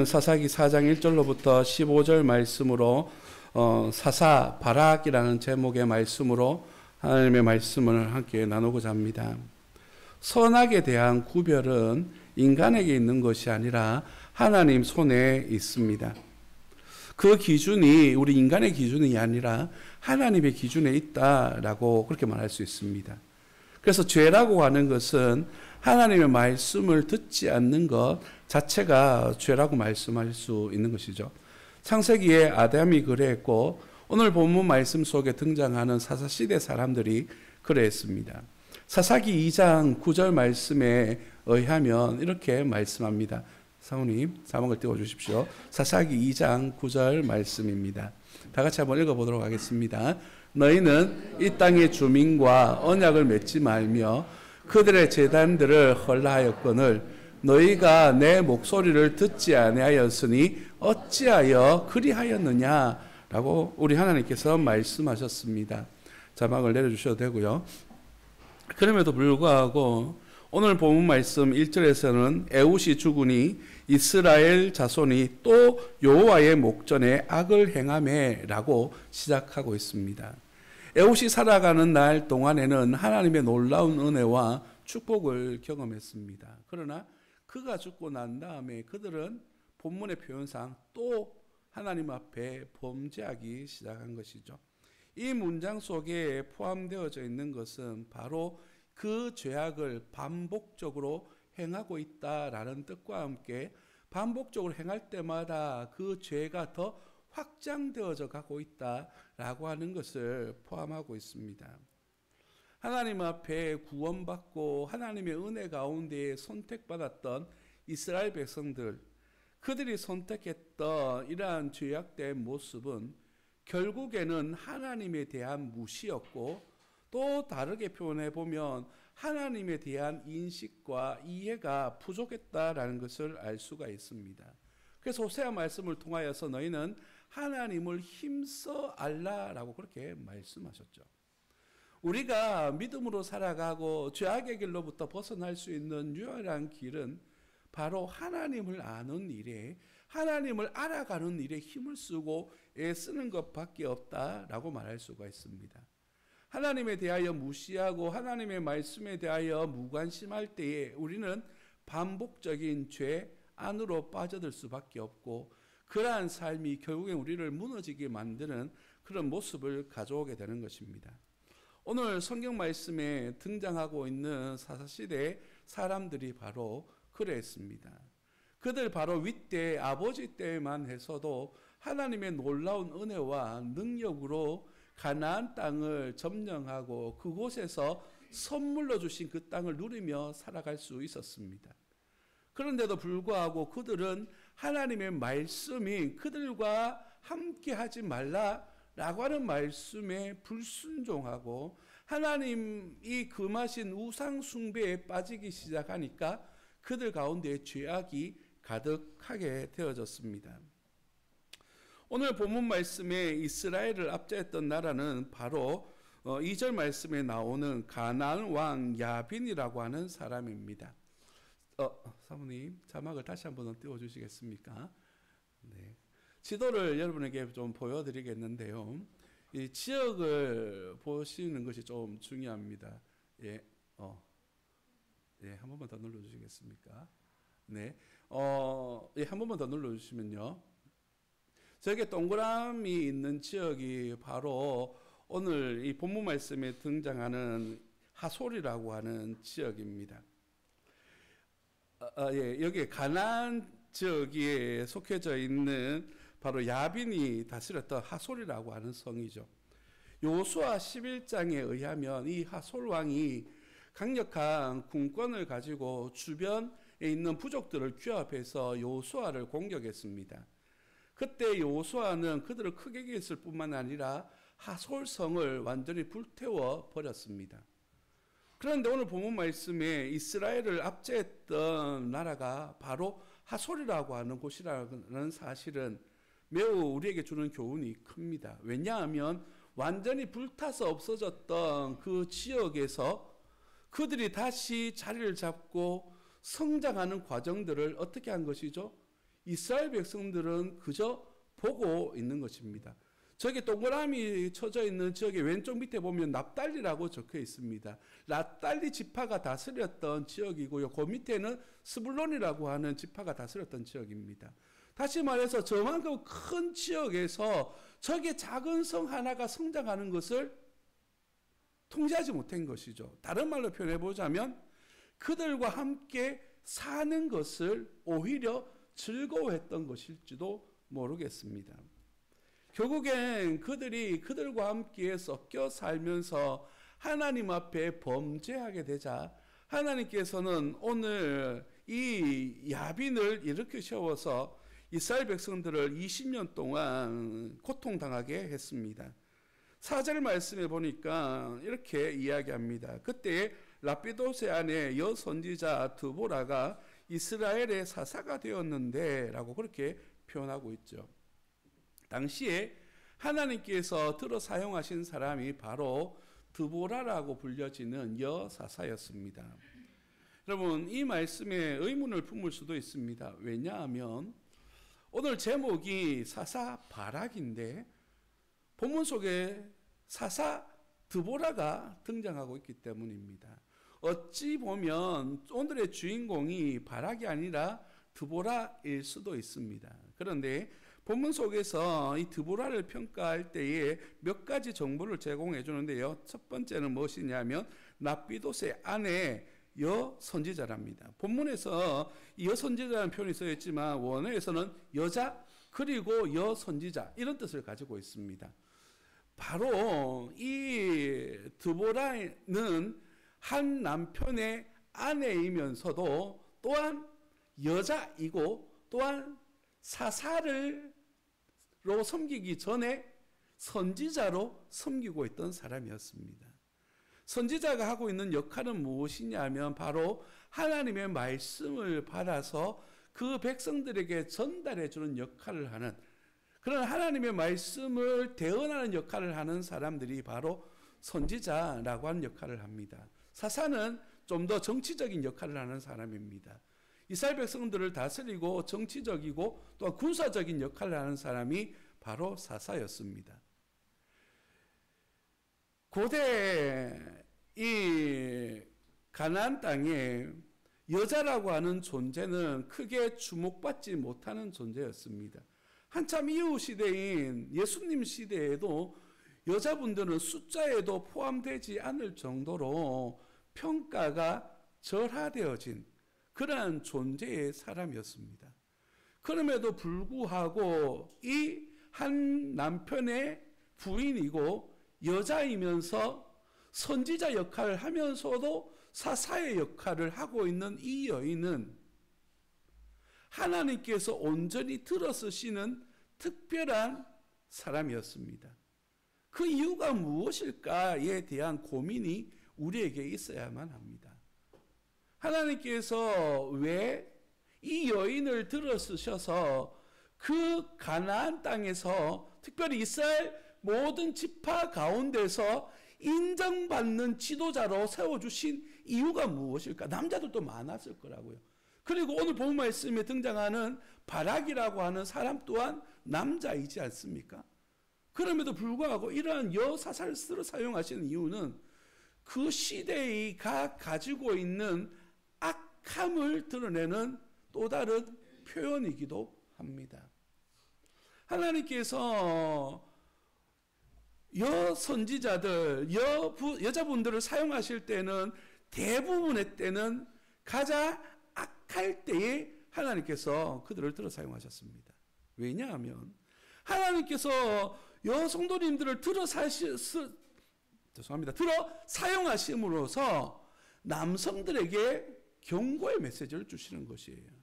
사사기 4장 1절로부터 15절 말씀으로 사사 바락이라는 제목의 말씀으로 하나님의 말씀을 함께 나누고자 합니다. 선악에 대한 구별은 인간에게 있는 것이 아니라 하나님 손에 있습니다. 그 기준이 우리 인간의 기준이 아니라 하나님의 기준에 있다라고 그렇게 말할 수 있습니다. 그래서 죄라고 하는 것은 하나님의 말씀을 듣지 않는 것 자체가 죄라고 말씀할 수 있는 것이죠. 창세기에 아담이 그래했고 오늘 본문 말씀 속에 등장하는 사사시대 사람들이 그래했습니다. 사사기 2장 9절 말씀에 의하면 이렇게 말씀합니다. 사모님 자막을 띄워주십시오. 사사기 2장 9절 말씀입니다. 다 같이 한번 읽어보도록 하겠습니다. 너희는 이 땅의 주민과 언약을 맺지 말며 그들의 제단들을 헐라하였거늘 너희가 내 목소리를 듣지 아니하였으니 어찌하여 그리하였느냐 라고 우리 하나님께서 말씀하셨습니다. 자막을 내려주셔도 되고요. 그럼에도 불구하고 오늘 본문 말씀 1절에서는 에훗이 죽으니 이스라엘 자손이 또 여호와의 목전에 악을 행하매 라고 시작하고 있습니다. 에훗이 살아가는 날 동안에는 하나님의 놀라운 은혜와 축복을 경험했습니다. 그러나 그가 죽고 난 다음에 그들은 본문의 표현상 또 하나님 앞에 범죄하기 시작한 것이죠. 이 문장 속에 포함되어져 있는 것은 바로 그 죄악을 반복적으로 행하고 있다라는 뜻과 함께 반복적으로 행할 때마다 그 죄가 더 확장되어져 가고 있다라고 하는 것을 포함하고 있습니다. 하나님 앞에 구원받고 하나님의 은혜 가운데 선택받았던 이스라엘 백성들, 그들이 선택했던 이러한 죄악된 모습은 결국에는 하나님에 대한 무시였고 또 다르게 표현해 보면 하나님에 대한 인식과 이해가 부족했다라는 것을 알 수가 있습니다. 그래서 호세아 말씀을 통하여서 너희는 하나님을 힘써 알라라고 그렇게 말씀하셨죠. 우리가 믿음으로 살아가고 죄악의 길로부터 벗어날 수 있는 유일한 길은 바로 하나님을 아는 일에, 하나님을 알아가는 일에 힘을 쓰고 애쓰는 것밖에 없다라고 말할 수가 있습니다. 하나님에 대하여 무시하고 하나님의 말씀에 대하여 무관심할 때에 우리는 반복적인 죄 안으로 빠져들 수밖에 없고 그러한 삶이 결국엔 우리를 무너지게 만드는 그런 모습을 가져오게 되는 것입니다. 오늘 성경 말씀에 등장하고 있는 사사시대 사람들이 바로 그랬습니다. 그들 바로 윗대 아버지 때만 해서도 하나님의 놀라운 은혜와 능력으로 가나안 땅을 점령하고 그곳에서 선물로 주신 그 땅을 누리며 살아갈 수 있었습니다. 그런데도 불구하고 그들은 하나님의 말씀이 그들과 함께 하지 말라라고 하는 말씀에 불순종하고 하나님이 금하신 우상 숭배에 빠지기 시작하니까 그들 가운데 죄악이 가득하게 되어졌습니다. 오늘 본문 말씀에 이스라엘을 압제했던 나라는 바로 2절 말씀에 나오는 가나안 왕 야빈이라고 하는 사람입니다. 사모님 자막을 다시 한번 띄워주시겠습니까? 네. 지도를 여러분에게 좀 보여드리겠는데요. 이 지역을 보시는 것이 좀 중요합니다. 예, 한 번만 더 눌러주시겠습니까? 네, 한 번만 더 눌러주시면요. 저게 동그라미 있는 지역이 바로 오늘 이 본문 말씀에 등장하는 하솔이라고 하는 지역입니다. 여기 가나안 지역에 속해져 있는 바로 야빈이 다스렸던 하솔이라고 하는 성이죠. 여호수아 11장에 의하면 이 하솔 왕이 강력한 군권을 가지고 주변에 있는 부족들을 규합해서 여호수아를 공격했습니다. 그때 여호수아는 그들을 크게 이겼을 뿐만 아니라 하솔성을 완전히 불태워 버렸습니다. 그런데 오늘 본문 말씀에 이스라엘을 압제했던 나라가 바로 하솔이라고 하는 곳이라는 사실은 매우 우리에게 주는 교훈이 큽니다. 왜냐하면 완전히 불타서 없어졌던 그 지역에서 그들이 다시 자리를 잡고 성장하는 과정들을 어떻게 한 것이죠? 이스라엘 백성들은 그저 보고 있는 것입니다. 저기 동그라미 쳐져 있는 지역의 왼쪽 밑에 보면 납달리라고 적혀 있습니다. 납달리 지파가 다스렸던 지역이고요. 그 밑에는 스불론이라고 하는 지파가 다스렸던 지역입니다. 다시 말해서 저만큼 큰 지역에서 저기 작은 성 하나가 성장하는 것을 통제하지 못한 것이죠. 다른 말로 표현해 보자면 그들과 함께 사는 것을 오히려 즐거워했던 것일지도 모르겠습니다. 결국엔 그들이 그들과 함께 섞여 살면서 하나님 앞에 범죄하게 되자 하나님께서는 오늘 이 야빈을 이렇게 세워서 이스라엘 백성들을 20년 동안 고통당하게 했습니다. 4절 말씀에 보니까 이렇게 이야기합니다. 그때 라피도세 안에 여선지자 드보라가 이스라엘의 사사가 되었는데 라고 그렇게 표현하고 있죠. 당시에 하나님께서 들어 사용하신 사람이 바로 드보라라고 불려지는 여사사였습니다. 여러분, 이 말씀에 의문을 품을 수도 있습니다. 왜냐하면 오늘 제목이 사사 바락인데 본문 속에 사사 드보라가 등장하고 있기 때문입니다. 어찌 보면 오늘의 주인공이 바락이 아니라 드보라일 수도 있습니다. 그런데 본문 속에서 이 드보라를 평가할 때에 몇 가지 정보를 제공해 주는데요. 첫 번째는 무엇이냐면 납비도세 아내 여선지자랍니다. 본문에서 여선지자라는 표현이 써 있지만 원어에서는 여자 그리고 여선지자 이런 뜻을 가지고 있습니다. 바로 이 드보라는 한 남편의 아내이면서도 또한 여자이고 또한 사사로 섬기기 전에 선지자로 섬기고 있던 사람이었습니다. 선지자가 하고 있는 역할은 무엇이냐면 바로 하나님의 말씀을 받아서 그 백성들에게 전달해 주는 역할을 하는 그런 하나님의 말씀을 대언하는 역할을 하는 사람들이 바로 선지자라고 하는 역할을 합니다. 사사는 좀 더 정치적인 역할을 하는 사람입니다. 이스라엘 백성들을 다스리고 정치적이고 또한 군사적인 역할을 하는 사람이 바로 사사였습니다. 고대 이 가나안 땅에 여자라고 하는 존재는 크게 주목받지 못하는 존재였습니다. 한참 이후 시대인 예수님 시대에도 여자분들은 숫자에도 포함되지 않을 정도로 평가가 절하되어진 그러한 존재의 사람이었습니다. 그럼에도 불구하고 이 한 남편의 부인이고 여자이면서 선지자 역할을 하면서도 사사의 역할을 하고 있는 이 여인은 하나님께서 온전히 들어쓰시는 특별한 사람이었습니다. 그 이유가 무엇일까에 대한 고민이 우리에게 있어야만 합니다. 하나님께서 왜 이 여인을 들어쓰셔서 그 가나안 땅에서 특별히 이스라엘 모든 지파 가운데서 인정받는 지도자로 세워주신 이유가 무엇일까? 남자들도 많았을 거라고요. 그리고 오늘 본 말씀에 등장하는 바락이라고 하는 사람 또한 남자이지 않습니까? 그럼에도 불구하고 이러한 여사사를 사용하시는 이유는 그 시대가 가지고 있는 악함을 드러내는 또 다른 표현이기도 합니다. 하나님께서 여선지자들, 여자분들을 사용하실 때는 대부분의 때는 가장 악할 때에 하나님께서 그들을 들어 사용하셨습니다. 왜냐하면 하나님께서 여성도님들을 들어 사용하심으로써 남성들에게 경고의 메시지를 주시는 것이에요.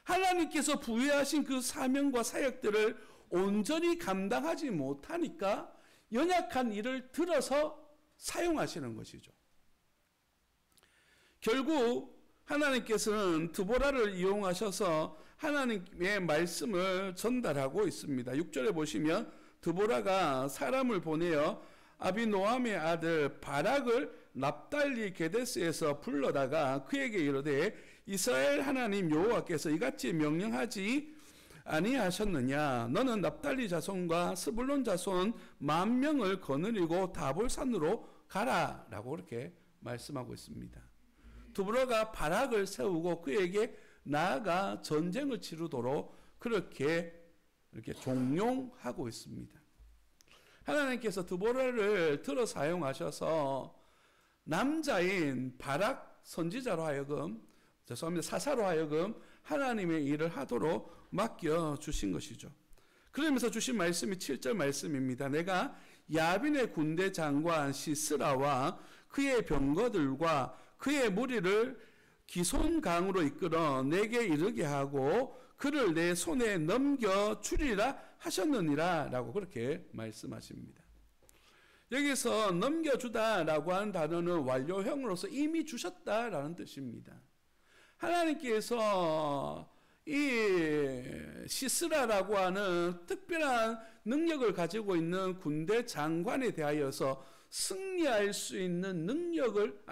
하나님께서 부여하신 그 사명과 사역들을 온전히 감당하지 못하니까 연약한 이를 들어서 사용하시는 것이죠. 결국 하나님께서는 드보라를 이용하셔서 하나님의 말씀을 전달하고 있습니다. 6절에 보시면 드보라가 사람을 보내어 아비노함의 아들 바락을 납달리 게데스에서 불러다가 그에게 이르되 이스라엘 하나님 여호와께서 이같이 명령하지 아니하셨느냐? 너는 납달리 자손과 스불론 자손 10,000명을 거느리고 다볼산으로 가라라고 그렇게 말씀하고 있습니다. 드보라가 바락을 세우고 그에게 나아가 전쟁을 치르도록 그렇게 이렇게 종용하고 있습니다. 하나님께서 드보라를 들어 사용하셔서 남자인 바락 선지자로 하여금, 사사로 하여금 하나님의 일을 하도록 맡겨주신 것이죠. 그러면서 주신 말씀이 7절 말씀입니다. 내가 야빈의 군대 장관 시스라와 그의 병거들과 그의 무리를 기손강으로 이끌어 내게 이르게 하고 그를 내 손에 넘겨주리라 하셨느니라 라고 그렇게 말씀하십니다. 여기서 넘겨주다라고 하는 단어는 완료형으로서 이미 주셨다라는 뜻입니다. 하나님께서 이 시스라라고 하는 특별한 능력을 가지고 있는 군대 장관에 대하여서 승리할 수 있는 능력을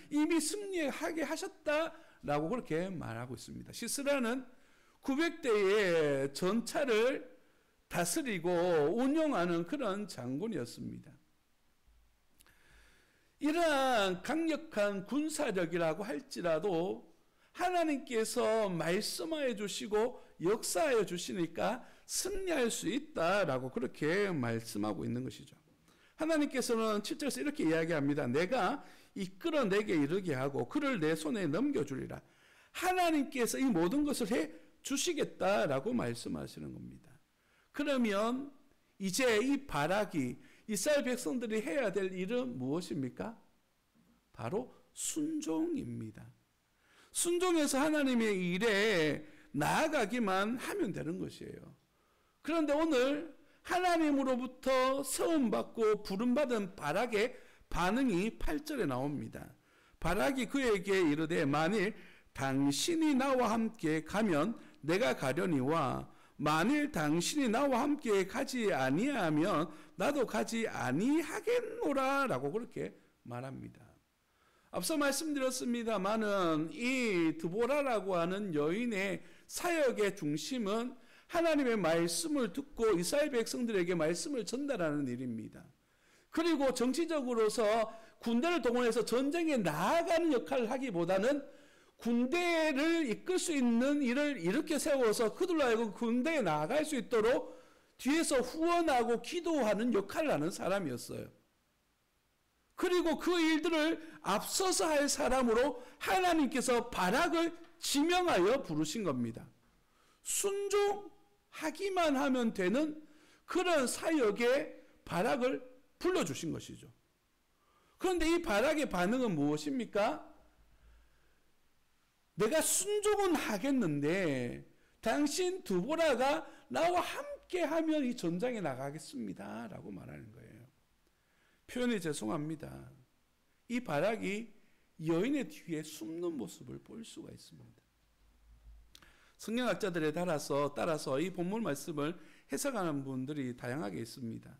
이미 승리하게 하셨다라고 그렇게 말하고 있습니다. 시스라는 900대의 전차를 다스리고 운영하는 그런 장군이었습니다. 이러한 강력한 군사력이라고 할지라도 하나님께서 말씀하여 주시고 역사하여 주시니까 승리할 수 있다라고 그렇게 말씀하고 있는 것이죠. 하나님께서는 7절에서 이렇게 이야기합니다. 내가 이끌어 내게 이르게 하고 그를 내 손에 넘겨주리라. 하나님께서 이 모든 것을 해 주시겠다라고 말씀하시는 겁니다. 그러면 이제 이 바락이 이스라엘 백성들이 해야 될 일은 무엇입니까? 바로 순종입니다. 순종해서 하나님의 일에 나아가기만 하면 되는 것이에요. 그런데 오늘 하나님으로부터 세움받고 부름받은 바락의 반응이 8절에 나옵니다. 바락이 그에게 이르되 만일 당신이 나와 함께 가면 내가 가려니와 만일 당신이 나와 함께 가지 아니하면 나도 가지 아니하겠노라 라고 그렇게 말합니다. 앞서 말씀드렸습니다마는 이 드보라라고 하는 여인의 사역의 중심은 하나님의 말씀을 듣고 이스라엘 백성들에게 말씀을 전달하는 일입니다. 그리고 정치적으로서 군대를 동원해서 전쟁에 나아가는 역할을 하기보다는 군대를 이끌 수 있는 일을 이렇게 세워서 그들로 하여금 군대에 나아갈 수 있도록 뒤에서 후원하고 기도하는 역할을 하는 사람이었어요. 그리고 그 일들을 앞서서 할 사람으로 하나님께서 바락을 지명하여 부르신 겁니다. 순종하기만 하면 되는 그런 사역에 바락을 불러주신 것이죠. 그런데 이 바락의 반응은 무엇입니까? 내가 순종은 하겠는데 당신 드보라가 나와 함께 하면 이 전장에 나가겠습니다 라고 말하는 거예요. 표현이 죄송합니다. 이 바락이 여인의 뒤에 숨는 모습을 볼 수가 있습니다. 성경학자들에 따라서 이 본문 말씀을 해석하는 분들이 다양하게 있습니다.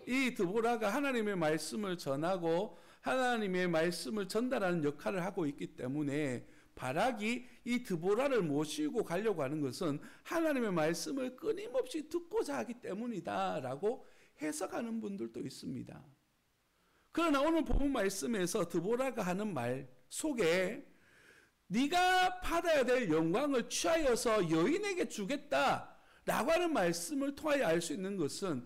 이 드보라가 하나님의 말씀을 전하고 하나님의 말씀을 전달하는 역할을 하고 있기 때문에 바락이 이 드보라를 모시고 가려고 하는 것은 하나님의 말씀을 끊임없이 듣고자 하기 때문이다라고 해석하는 분들도 있습니다. 그러나 오늘 본문 말씀에서 드보라가 하는 말 속에 네가 받아야 될 영광을 취하여서 여인에게 주겠다라고 하는 말씀을 통하여 알 수 있는 것은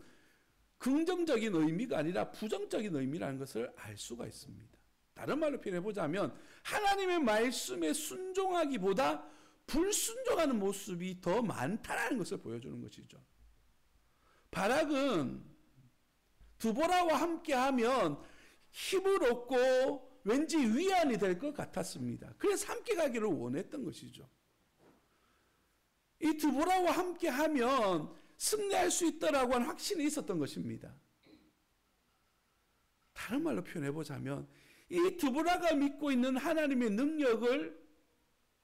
긍정적인 의미가 아니라 부정적인 의미라는 것을 알 수가 있습니다. 다른 말로 표현해보자면 하나님의 말씀에 순종하기보다 불순종하는 모습이 더 많다는 것을 보여주는 것이죠. 바락은 드보라와 함께하면 힘을 얻고 왠지 위안이 될 것 같았습니다. 그래서 함께 가기를 원했던 것이죠. 이 드보라와 함께하면 승리할 수 있다라고 하는 확신이 있었던 것입니다. 다른 말로 표현해보자면 이 드보라가 믿고 있는 하나님의 능력을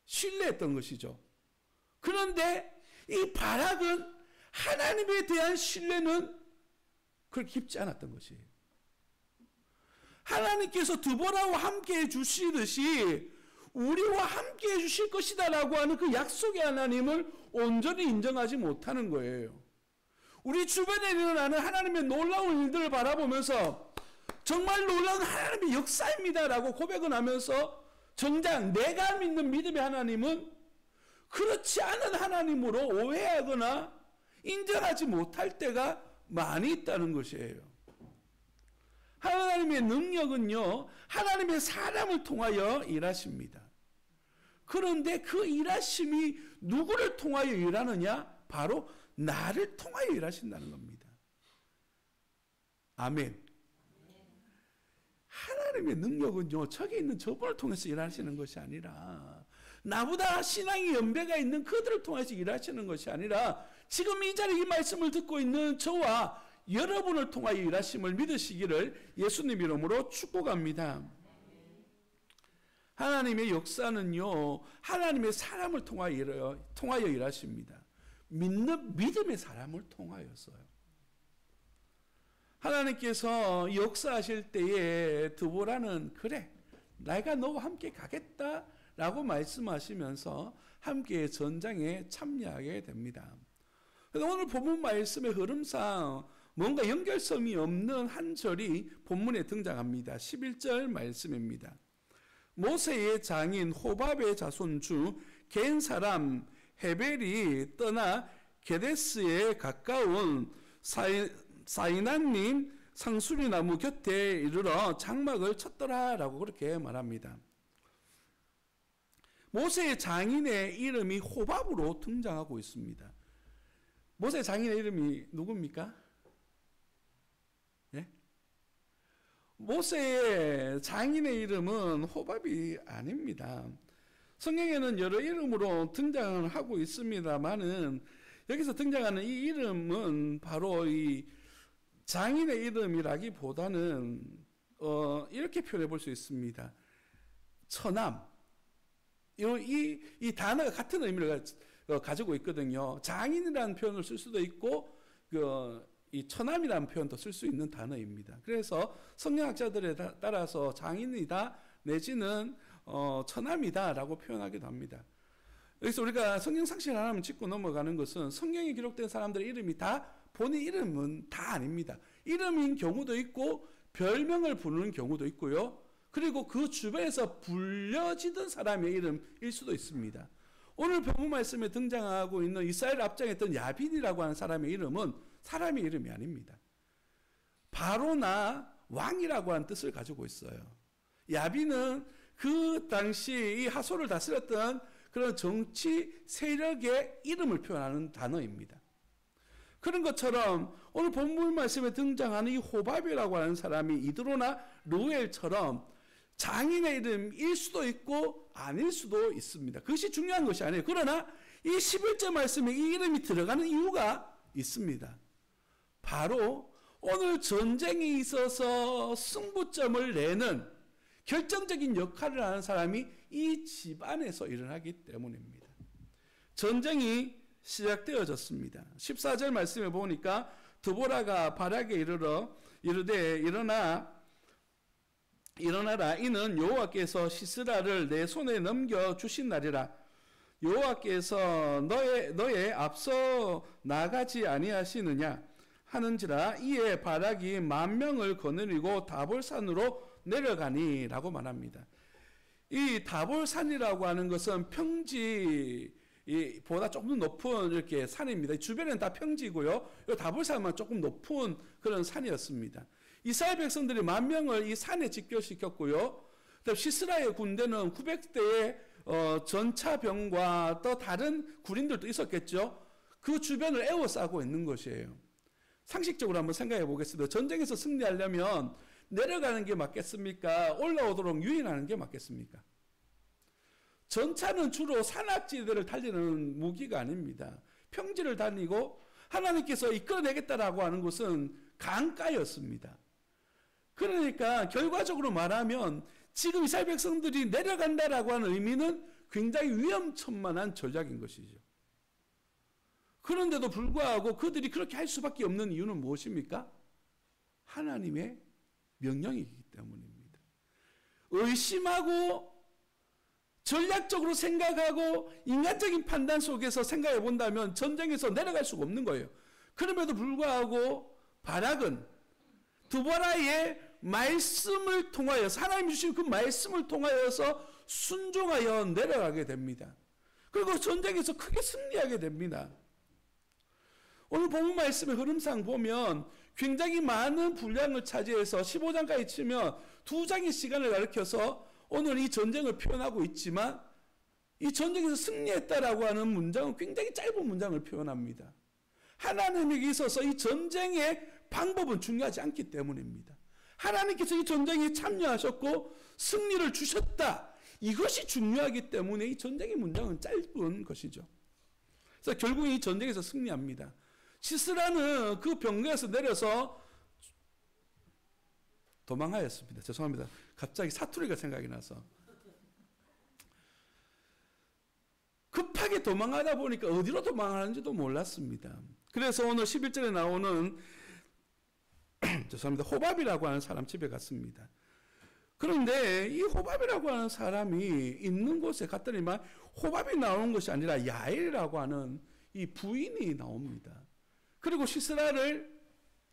신뢰했던 것이죠. 그런데 이 바락은 하나님에 대한 신뢰는 그렇게 깊지 않았던 것이에요. 하나님께서 드보라와 함께 해주시듯이 우리와 함께 해주실 것이다 라고 하는 그 약속의 하나님을 온전히 인정하지 못하는 거예요. 우리 주변에 일어나는 하나님의 놀라운 일들을 바라보면서 정말 놀라운 하나님의 역사입니다 라고 고백을 하면서 정작 내가 믿는 믿음의 하나님은 그렇지 않은 하나님으로 오해하거나 인정하지 못할 때가 많이 있다는 것이에요. 하나님의 능력은요, 하나님의 사람을 통하여 일하십니다. 그런데 그 일하심이 누구를 통하여 일하느냐? 바로 나를 통하여 일하신다는 겁니다. 아멘. 하나님의 능력은요, 저기 있는 저분을 통해서 일하시는 것이 아니라, 나보다 신앙의 연배가 있는 그들을 통해서 일하시는 것이 아니라, 지금 이 자리에 이 말씀을 듣고 있는 저와 여러분을 통하여 일하심을 믿으시기를 예수님 이름으로 축복합니다. 하나님의 역사는요, 하나님의 사람을 통하여 일하십니다. 믿는 믿음의 사람을 통하여서요. 하나님께서 역사하실 때에 드보라는 그래, 내가 너와 함께 가겠다 라고 말씀하시면서 함께 전장에 참여하게 됩니다. 오늘 본문 말씀의 흐름상 뭔가 연결성이 없는 한 절이 본문에 등장합니다. 11절 말씀입니다. 모세의 장인 호밥의 자손 중 겐 사람 헤벨이 떠나 게데스에 가까운 사이나님 상수리나무 곁에 이르러 장막을 쳤더라라고 그렇게 말합니다. 모세의 장인의 이름이 호밥으로 등장하고 있습니다. 모세의 장인의 이름이 누굽니까? 예? 모세의 장인의 이름은 호밥이 아닙니다. 성경에는 여러 이름으로 등장을 하고 있습니다만은 여기서 등장하는 이 이름은 바로 이 장인의 이름이라기보다는 이렇게 표현해 볼 수 있습니다. 처남. 이 단어가 같은 의미를 가지고 있거든요. 장인이라는 표현을 쓸 수도 있고 이 처남이라는 표현도 쓸 수 있는 단어입니다. 그래서 성경학자들에 따라서 장인이다 내지는 처남이다라고 표현하기도 합니다. 여기서 우리가 성경 상식 하나만 짚고 넘어가는 것은 성경에 기록된 사람들의 이름이 다 본인 이름은 다 아닙니다. 이름인 경우도 있고 별명을 부르는 경우도 있고요. 그리고 그 주변에서 불려지던 사람의 이름일 수도 있습니다. 오늘 본문 말씀에 등장하고 있는 이스라엘 압장했던 야빈이라고 하는 사람의 이름은 사람의 이름이 아닙니다. 바로나 왕이라고 하는 뜻을 가지고 있어요. 야빈은 그 당시 이 하소를 다스렸던 그런 정치 세력의 이름을 표현하는 단어입니다. 그런 것처럼 오늘 본문 말씀에 등장하는 이 호밥이라고 하는 사람이 이드로나 루엘처럼 장인의 이름일 수도 있고 아닐 수도 있습니다. 그것이 중요한 것이 아니에요. 그러나 이 11절 말씀에 이 이름이 들어가는 이유가 있습니다. 바로 오늘 전쟁에 있어서 승부점을 내는 결정적인 역할을 하는 사람이 이 집안에서 일어나기 때문입니다. 전쟁이 시작되어졌습니다. 14절 말씀에 보니까 드보라가 바락에 이르되 일어나라 이는 여호와께서 시스라를 내 손에 넘겨 주신 날이라. 여호와께서 너의 앞서 나가지 아니하시느냐 하는지라. 이에 바락이 10,000명을 거느리고 다볼산으로 내려가니라고 말합니다. 이 다볼산이라고 하는 것은 평지보다 조금 높은 이렇게 산입니다. 주변에는 다 평지고요. 이 다볼산만 조금 높은 그런 산이었습니다. 이스라엘 백성들이 10,000명을 이 산에 집결시켰고요. 시스라의 군대는 900대의 전차병과 또 다른 군인들도 있었겠죠. 그 주변을 에워싸고 있는 것이에요. 상식적으로 한번 생각해 보겠습니다. 전쟁에서 승리하려면 내려가는 게 맞겠습니까? 올라오도록 유인하는 게 맞겠습니까? 전차는 주로 산악지대를 달리는 무기가 아닙니다. 평지를 다니고 하나님께서 이끌어내겠다라고 하는 것은 강가였습니다. 그러니까 결과적으로 말하면 지금 이스라엘 백성들이 내려간다라고 하는 의미는 굉장히 위험천만한 전략인 것이죠. 그런데도 불구하고 그들이 그렇게 할 수밖에 없는 이유는 무엇입니까? 하나님의 명령이기 때문입니다. 의심하고 전략적으로 생각하고 인간적인 판단 속에서 생각해 본다면 전쟁에서 내려갈 수가 없는 거예요. 그럼에도 불구하고 바락은 드보라의 말씀을 통하여서 하나님 주신 그 말씀을 통하여서 순종하여 내려가게 됩니다. 그리고 전쟁에서 크게 승리하게 됩니다. 오늘 본문 말씀의 흐름상 보면 굉장히 많은 분량을 차지해서 15장까지 치면 2장의 시간을 가리켜서 오늘 이 전쟁을 표현하고 있지만 이 전쟁에서 승리했다라고 하는 문장은 굉장히 짧은 문장을 표현합니다. 하나님에게 있어서 이 전쟁의 방법은 중요하지 않기 때문입니다. 하나님께서 이 전쟁에 참여하셨고 승리를 주셨다. 이것이 중요하기 때문에 이 전쟁의 문장은 짧은 것이죠. 그래서 결국 이 전쟁에서 승리합니다. 시스라는 그 병거에서 내려서 도망하였습니다. 죄송합니다. 갑자기 사투리가 생각이 나서. 급하게 도망하다 보니까 어디로 도망하는지도 몰랐습니다. 그래서 오늘 11절에 나오는 죄송합니다. 호밥이라고 하는 사람 집에 갔습니다. 그런데 이 호밥이라고 하는 사람이 있는 곳에 갔더니만 호밥이 나오는 것이 아니라 야엘이라고 하는 이 부인이 나옵니다. 그리고 시스라를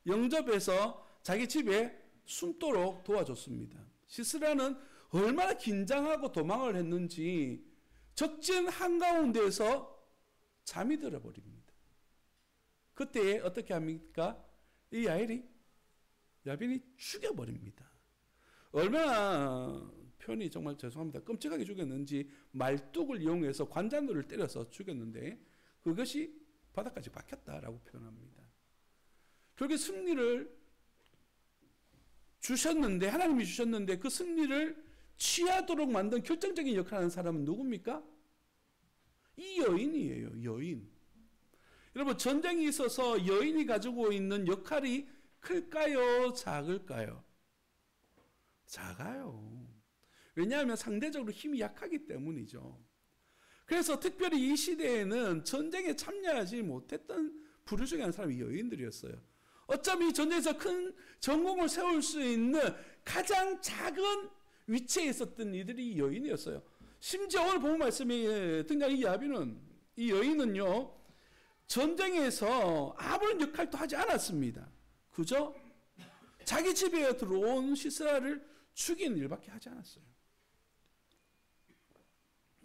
영접해서 자기 집에 숨도록 도와줬습니다. 시스라는 얼마나 긴장하고 도망을 했는지 적진 한가운데에서 잠이 들어버립니다. 그때 어떻게 합니까? 이 야빈이 죽여버립니다. 얼마나 표현이 정말 죄송합니다. 끔찍하게 죽였는지 말뚝을 이용해서 관자놀이를 때려서 죽였는데 그것이 바닥까지 박혔다라고 표현합니다. 결국 승리를 주셨는데 하나님이 주셨는데 그 승리를 취하도록 만든 결정적인 역할을 하는 사람은 누굽니까? 이 여인이에요. 여인. 여러분 전쟁이 있어서 여인이 가지고 있는 역할이 클까요? 작을까요? 작아요. 왜냐하면 상대적으로 힘이 약하기 때문이죠. 그래서 특별히 이 시대에는 전쟁에 참여하지 못했던 부류 중에 한 사람이 여인들이었어요. 어쩌면 이 전쟁에서 큰 전공을 세울 수 있는 가장 작은 위치에 있었던 이들이 여인이었어요. 심지어 오늘 본문 말씀에 등장한 이 여인은요, 전쟁에서 아무런 역할도 하지 않았습니다. 그저 자기 집에 들어온 시스라를 죽이는 일밖에 하지 않았어요.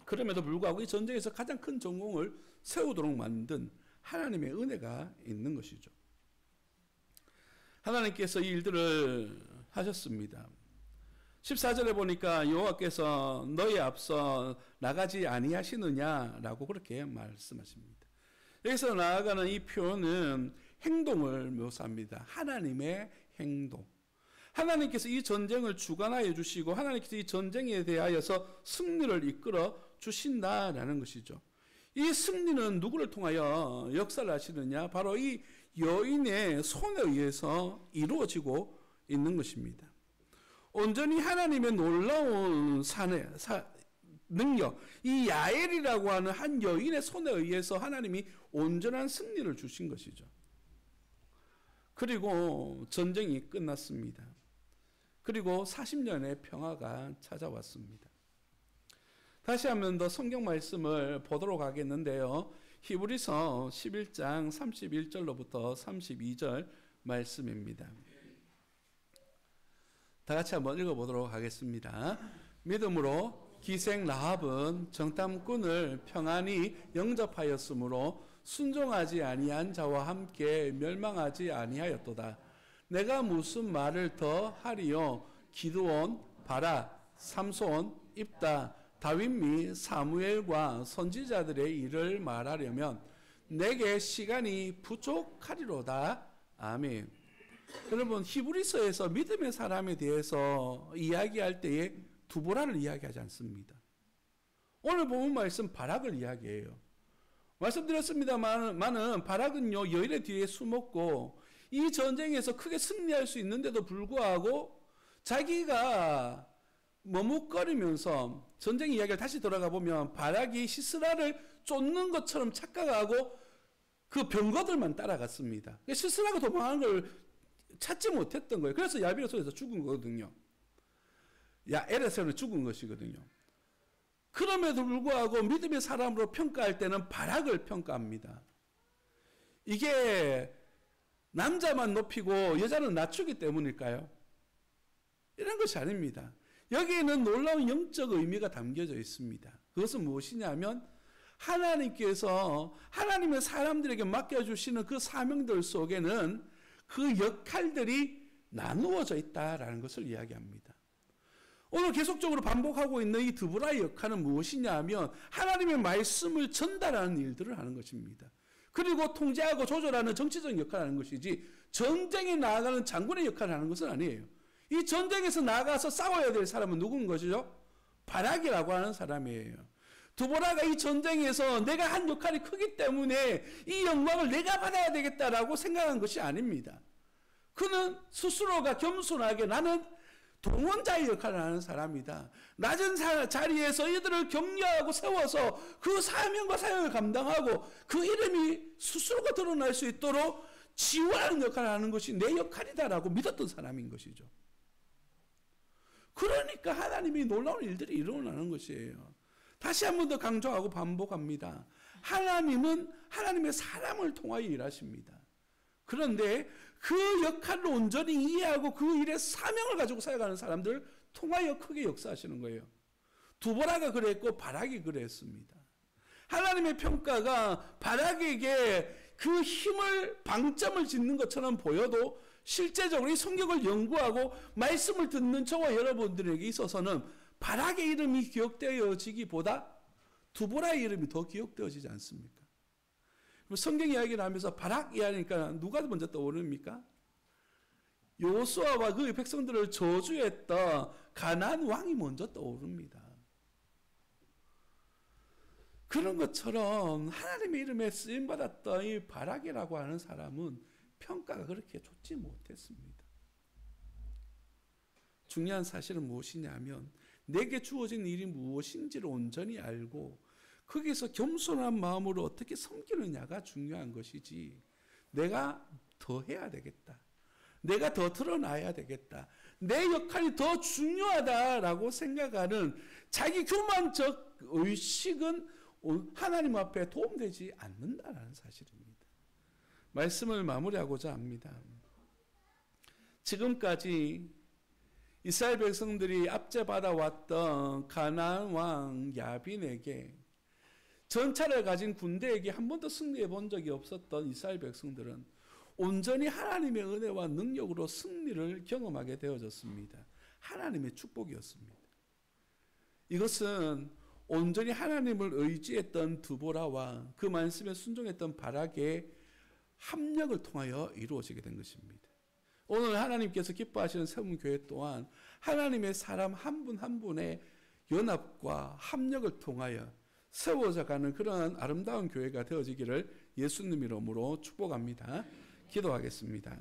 그럼에도 불구하고 이 전쟁에서 가장 큰 전공을 세우도록 만든 하나님의 은혜가 있는 것이죠. 하나님께서 이 일들을 하셨습니다. 14절에 보니까 여호와께서 너희 앞서 나가지 아니하시느냐라고 그렇게 말씀하십니다. 여기서 나아가는 이 표현은 행동을 묘사합니다. 하나님의 행동. 하나님께서 이 전쟁을 주관하여 주시고 하나님께서 이 전쟁에 대하여서 승리를 이끌어 주신다라는 것이죠. 이 승리는 누구를 통하여 역사를 하시느냐? 바로 이 여인의 손에 의해서 이루어지고 있는 것입니다. 온전히 하나님의 놀라운 능력, 이 야엘이라고 하는 한 여인의 손에 의해서 하나님이 온전한 승리를 주신 것이죠. 그리고 전쟁이 끝났습니다. 그리고 40년의 평화가 찾아왔습니다. 다시 한 번 더 성경 말씀을 보도록 하겠는데요. 히브리서 11장 31절로부터 32절 말씀입니다. 다 같이 한번 읽어보도록 하겠습니다. 믿음으로 기생 라합은 정탐꾼을 평안히 영접하였으므로 순종하지 아니한 자와 함께 멸망하지 아니하였도다. 내가 무슨 말을 더 하리요? 기드온, 바락, 삼손, 입다, 다윗 및 사무엘과 선지자들의 일을 말하려면 내게 시간이 부족하리로다. 아멘. 여러분 히브리서에서 믿음의 사람에 대해서 이야기할 때에 두보라를 이야기하지 않습니다. 오늘 본문 말씀 바락을 이야기해요. 말씀드렸습니다만은 바락은요 여인의 뒤에 숨었고 이 전쟁에서 크게 승리할 수 있는데도 불구하고 자기가 머뭇거리면서 전쟁 이야기를 다시 돌아가 보면 바락이 시스라를 쫓는 것처럼 착각하고 그 병거들만 따라갔습니다. 시스라가 도망하는 걸 찾지 못했던 거예요. 그래서 야비의 손에서 죽은 거거든요. 야엘에서는 죽은 것이거든요. 그럼에도 불구하고 믿음의 사람으로 평가할 때는 바락을 평가합니다. 이게 남자만 높이고 여자는 낮추기 때문일까요? 이런 것이 아닙니다. 여기에는 놀라운 영적 의미가 담겨져 있습니다. 그것은 무엇이냐면 하나님께서 하나님의 사람들에게 맡겨주시는 그 사명들 속에는 그 역할들이 나누어져 있다라는 것을 이야기합니다. 오늘 계속적으로 반복하고 있는 이 드보라의 역할은 무엇이냐면 하나님의 말씀을 전달하는 일들을 하는 것입니다. 그리고 통제하고 조절하는 정치적 역할을 하는 것이지 전쟁에 나아가는 장군의 역할을 하는 것은 아니에요. 이 전쟁에서 나가서 싸워야 될 사람은 누군 것이죠? 바락이라고 하는 사람이에요. 드보라가 이 전쟁에서 내가 한 역할이 크기 때문에 이 영광을 내가 받아야 되겠다라고 생각한 것이 아닙니다. 그는 스스로가 겸손하게 나는 동원자의 역할을 하는 사람이다. 낮은 자리에서 이들을 격려하고 세워서 그 사명과 사역을 감당하고 그 이름이 스스로가 드러날 수 있도록 지원하는 역할을 하는 것이 내 역할이다라고 믿었던 사람인 것이죠. 그러니까 하나님이 놀라운 일들이 일어나는 것이에요. 다시 한 번 더 강조하고 반복합니다. 하나님은 하나님의 사람을 통하여 일하십니다. 그런데 그 역할을 온전히 이해하고 그 일의 사명을 가지고 사역하는 사람들을 통하여 크게 역사하시는 거예요. 드보라가 그랬고 바락이 그랬습니다. 하나님의 평가가 바락에게 그 힘을 방점을 짓는 것처럼 보여도 실제적으로 이 성경을 연구하고 말씀을 듣는 저와 여러분들에게 있어서는 바락의 이름이 기억되어지기보다 드보라의 이름이 더 기억되어지지 않습니까? 성경 이야기를 하면서 바락 이야기하니까 누가 먼저 떠오릅니까? 여호수아와 그 백성들을 저주했던 가나안 왕이 먼저 떠오릅니다. 그런 것처럼 하나님의 이름에 쓰임받았던 이 바락이라고 하는 사람은 평가가 그렇게 좋지 못했습니다. 중요한 사실은 무엇이냐면 내게 주어진 일이 무엇인지를 온전히 알고 거기서 겸손한 마음으로 어떻게 섬기느냐가 중요한 것이지 내가 더 해야 되겠다. 내가 더 드러나야 되겠다. 내 역할이 더 중요하다라고 생각하는 자기 교만적 의식은 하나님 앞에 도움되지 않는다라는 사실입니다. 말씀을 마무리하고자 합니다. 지금까지 이스라엘 백성들이 압제받아왔던 가나안 왕 야빈에게 전차를 가진 군대에게 한 번도 승리해 본 적이 없었던 이스라엘 백성들은 온전히 하나님의 은혜와 능력으로 승리를 경험하게 되어졌습니다. 하나님의 축복이었습니다. 이것은 온전히 하나님을 의지했던 드보라와 그 말씀에 순종했던 바락의 합력을 통하여 이루어지게 된 것입니다. 오늘 하나님께서 기뻐하시는 세움교회 또한 하나님의 사람 한 분 한 분의 연합과 합력을 통하여 세워져 가는 그런 아름다운 교회가 되어지기를 예수님 이름으로 축복합니다. 기도하겠습니다.